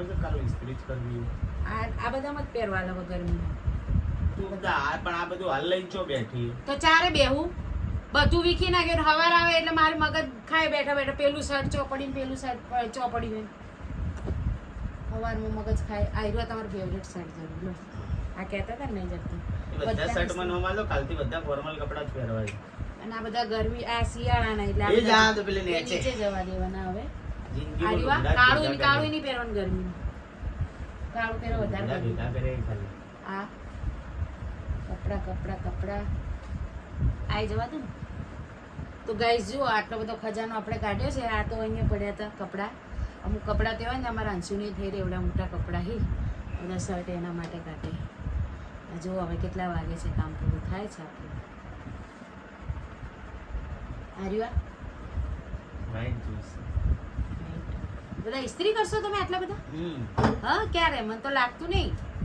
કે કાલો ઇસ્ત્રી જ કરવી આ બધામાં જ પહેરવાના ગરમીમાં તું બધા પણ આ બધું હાલ લઈને ચો બેઠી તો ચારે બેહું બધું વીખી નાખ્યું હવાર આવે એટલે મારું મગજ ખાય બેઠા બેઠા પેલું શર્ટ ચોપડીને પેલું શર્ટ ચોપડી હોય સવારમાં મગજ ખાય આ રહ્યો તમારો ફેવરેટ શર્ટ જરૂર લો આ કહેતા હતા ને નહીં જતી બધા શર્ટમાં નો માલો કાલથી બધા ફોર્મલ કપડા જ પહેરવાય અને આ બધા ગરમી આ શિયાળાના એટલે એ જા તો પેલે નીચે જવા દેવાના હવે જિંદગી આ રીવા કાળું નહીં પહેરવાનું ગરમી કાળું પહેરો વધારે ભેગા કરે ખાલી આ કપડા આઈ જવા દો ને તો ગાઈસ જુઓ આટલો બધો ખજાનો આપણે કાઢ્યો છે આ તો અહીંયા પડ્યા હતા કપડાં અમુક કપડાં તેવા ને અમારા અંશુની થઈ રહે એવડા મોટા કપડાં હી બધા શર્ટ એના માટે કાઢે જુઓ હવે કેટલા વાગે છે કામ પૂરું થાય છે આપણું આર્યા વાઈટ જ્યુસ બધા ઇસ્ત્રી કરશો તમે આટલા બધા હા ક્યારે મને તો લાગતું નહીં